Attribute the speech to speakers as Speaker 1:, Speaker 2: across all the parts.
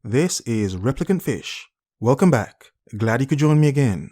Speaker 1: This is Replicant Fish. Welcome back. Glad you could join me again.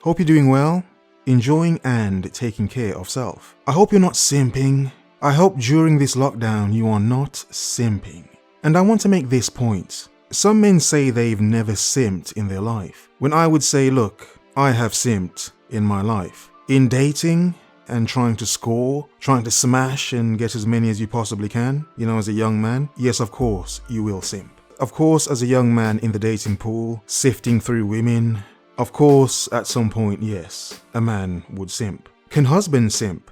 Speaker 1: Hope you're doing well, enjoying and taking care of self. I hope you're not simping. I hope during this lockdown you are not simping. And I want to make this point. Some men say they've never simped in their life, when I would say, look, I have simped in my life. In dating and trying to score, trying to smash and get as many as you possibly can, as a young man, yes, of course, you will simp. Of course, as a young man in the dating pool, sifting through women, of course, at some point, yes, a man would simp. Can husbands simp?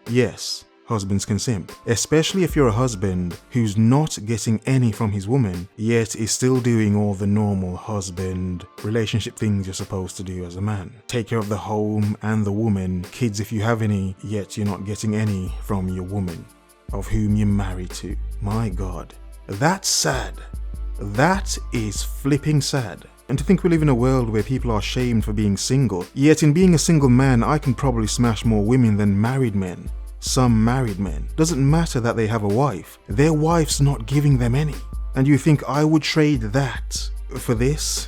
Speaker 1: Yes, husbands can simp. Especially if you're a husband who's not getting any from his woman, yet is still doing all the normal husband relationship things you're supposed to do as a man. Take care of the home and the woman, kids if you have any, yet you're not getting any from your woman, of whom you're married to. My God, that's sad. That is flipping sad. And to think we live in a world where people are shamed for being single, yet in being a single man, I can probably smash more women than married men. Some married men. Doesn't matter that they have a wife. Their wife's not giving them any. And you think I would trade that for this?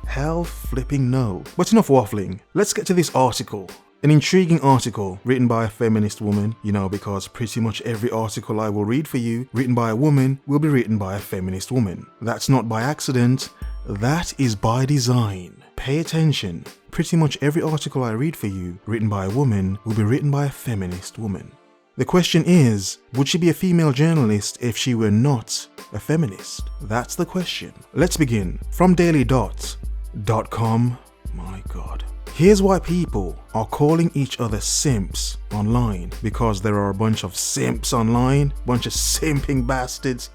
Speaker 1: Hell flipping no. But enough waffling. Let's get to this article. An intriguing article written by a feminist woman, because pretty much every article I will read for you written by a woman will be written by a feminist woman. That's not by accident, that is by design. Pay attention. Pretty much every article I read for you written by a woman will be written by a feminist woman. The question is, would she be a female journalist if she were not a feminist? That's the question. Let's begin. From daily.com. My God. Here's why people are calling each other simps online. Because there are a bunch of simps online. Bunch of simping bastards.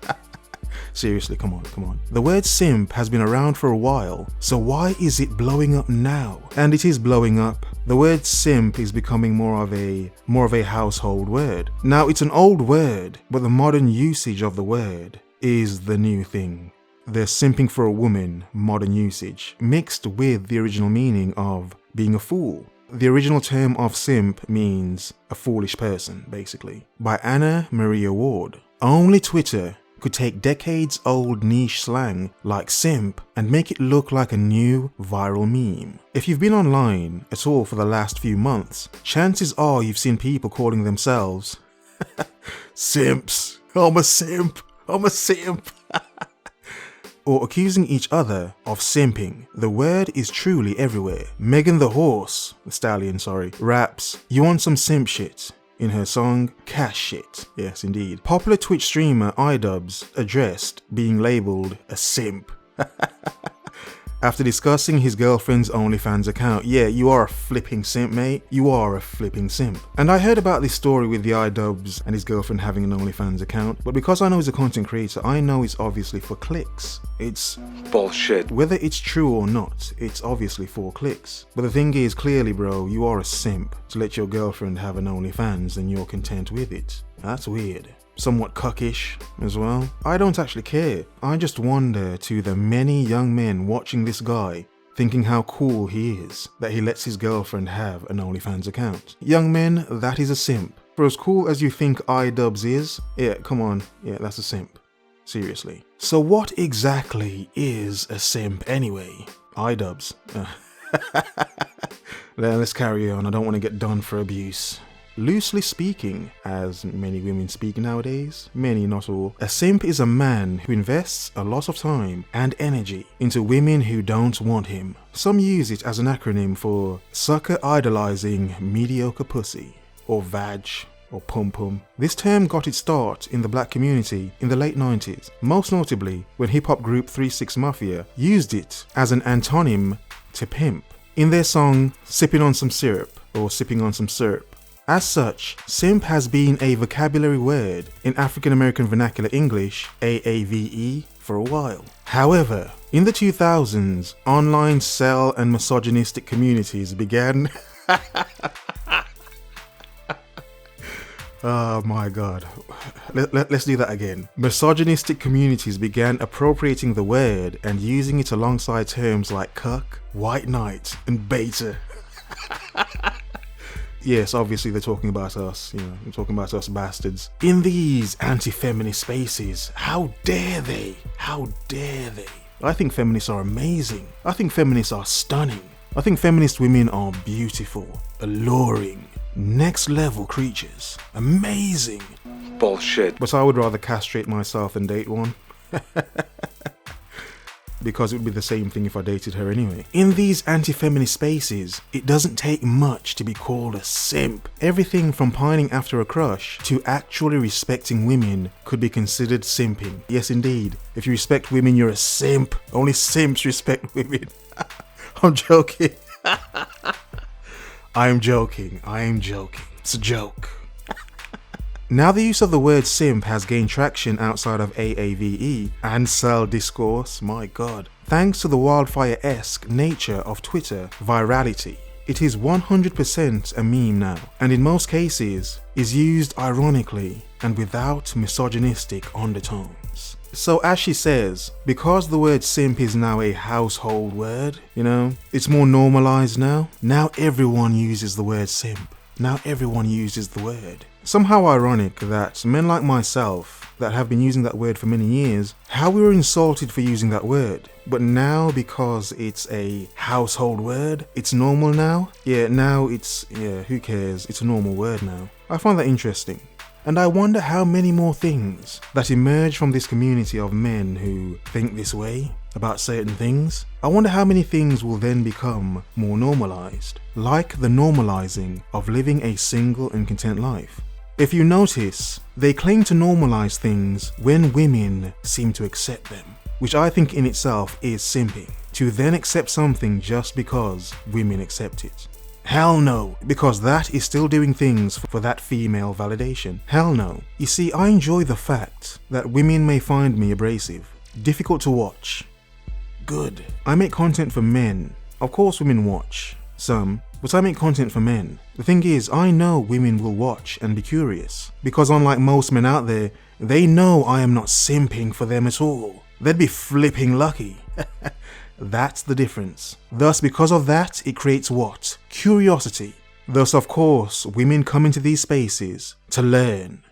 Speaker 1: Seriously, come on. The word simp has been around for a while, so why is it blowing up now? And it is blowing up. The word simp is becoming more of a household word. Now, it's an old word, but the modern usage of the word is the new thing. The simping for a woman, modern usage, mixed with the original meaning of being a fool. The original term of simp means a foolish person, basically. By Anna Maria Ward. Only Twitter could take decades-old niche slang like simp and make it look like a new viral meme. If you've been online at all for the last few months, chances are you've seen people calling themselves simps. I'm a simp. Or accusing each other of simping. The word is truly everywhere. Megan the Stallion, raps, "You want some simp shit?" in her song Cash Shit. Yes, indeed. Popular Twitch streamer iDubbbz addressed being labeled a simp after discussing his girlfriend's OnlyFans account. Yeah, you are a flipping simp, mate. You are a flipping simp. And I heard about this story with the iDubbbz and his girlfriend having an OnlyFans account, but because I know he's a content creator, I know it's obviously for clicks. It's bullshit. Whether it's true or not, it's obviously for clicks. But the thing is, clearly, bro, you are a simp to let your girlfriend have an OnlyFans and you're content with it. That's weird. Somewhat cuckish as well. I don't actually care. I just wonder to the many young men watching this guy, thinking how cool he is that he lets his girlfriend have an OnlyFans account. Young men, that is a simp. For as cool as you think iDubbbz is, yeah, come on, yeah, that's a simp. Seriously. So what exactly is a simp anyway? iDubbbz. Let's carry on. I don't want to get done for abuse. Loosely speaking, as many women speak nowadays, many, not all, a simp is a man who invests a lot of time and energy into women who don't want him. Some use it as an acronym for sucker idolizing mediocre pussy, or vag, or pum-pum. This term got its start in the black community in the late 90s, most notably when hip-hop group 3 6 Mafia used it as an antonym to pimp in their song Sipping on Some Syrup, or Sipping on Some Syrup. As such, simp has been a vocabulary word in African American vernacular English, AAVE, for a while. However, in the 2000s, online cell and misogynistic communities began oh my God. Let's do that again. Misogynistic communities began appropriating the word and using it alongside terms like cuck, white knight, and beta. Yes, obviously they're talking about us, they're talking about us bastards. In these anti-feminist spaces, how dare they? How dare they? I think feminists are amazing. I think feminists are stunning. I think feminist women are beautiful, alluring, next level creatures. Amazing.
Speaker 2: Bullshit.
Speaker 1: But I would rather castrate myself than date one. Because it would be the same thing if I dated her anyway. In these anti-feminist spaces, it doesn't take much to be called a simp. Everything from pining after a crush to actually respecting women could be considered simping. Yes indeed, if you respect women, you're a simp. Only simps respect women. I'm joking. I'm joking. It's a joke. Now the use of the word simp has gained traction outside of AAVE and cell discourse, my god. Thanks to the wildfire-esque nature of Twitter virality, it is 100% a meme now, and in most cases is used ironically and without misogynistic undertones. So as she says, because the word simp is now a household word, it's more normalized now. Now everyone uses the word simp. Now everyone uses the word. Somehow ironic that men like myself that have been using that word for many years, how we were insulted for using that word. But now because it's a household word, it's normal now. Now who cares? It's a normal word now. I find that interesting. And I wonder how many more things that emerge from this community of men who think this way about certain things. I wonder how many things will then become more normalized, like the normalizing of living a single and content life. If you notice, they claim to normalize things when women seem to accept them, which I think in itself is simping, to then accept something just because women accept it. Hell no, because that is still doing things for that female validation. Hell no. You see, I enjoy the fact that women may find me abrasive, difficult to watch. Good. I make content for men. Of course women watch, some, but I make content for men. The thing is, I know women will watch and be curious, because unlike most men out there, they know I am not simping for them at all. They'd be flipping lucky. That's the difference. Thus, because of that, it creates what? Curiosity. Thus, of course, women come into these spaces to learn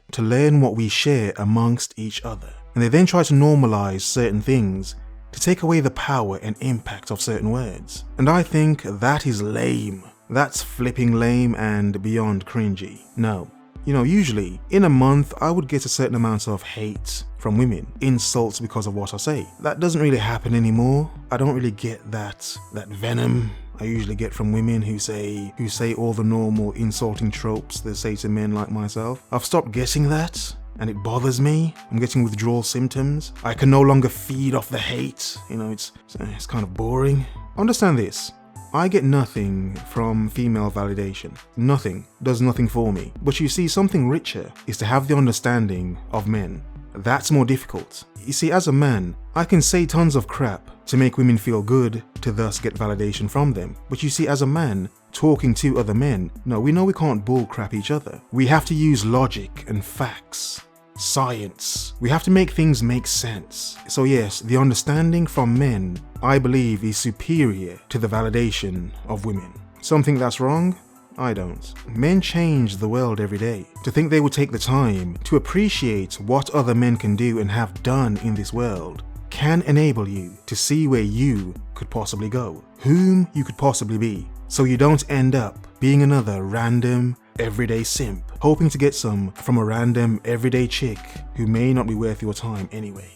Speaker 1: what we share amongst each other. And they then try to normalize certain things to take away the power and impact of certain words. And I think that is lame. That's flipping lame and beyond cringy. No. Usually, in a month, I would get a certain amount of hate from women, insults because of what I say. That doesn't really happen anymore. I don't really get that venom I usually get from women who say all the normal insulting tropes they say to men like myself. I've stopped getting that, and it bothers me. I'm getting withdrawal symptoms. I can no longer feed off the hate. It's kind of boring. Understand this. I get nothing from female validation. Nothing. Does nothing for me. But you see, something richer is to have the understanding of men. That's more difficult. You see, as a man, I can say tons of crap to make women feel good, to thus get validation from them. But you see, as a man, talking to other men, no, we know we can't bullcrap each other. We have to use logic and facts. Science. We have to make things make sense. So yes, the understanding from men, I believe, is superior to the validation of women. Something that's wrong? I don't. Men change the world every day. To think they would take the time to appreciate what other men can do and have done in this world can enable you to see where you could possibly go, whom you could possibly be, so you don't end up being another random everyday simp, hoping to get some from a random everyday chick who may not be worth your time anyway.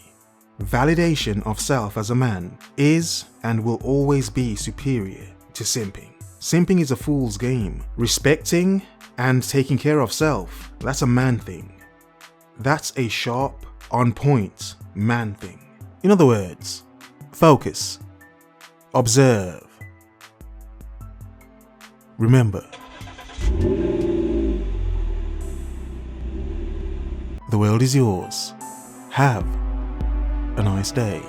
Speaker 1: Validation of self as a man is and will always be superior to simping. Simping is a fool's game. Respecting and taking care of self, that's a man thing. That's a sharp, on point man thing. In other words, focus, observe, remember. The world is yours. Have a nice day.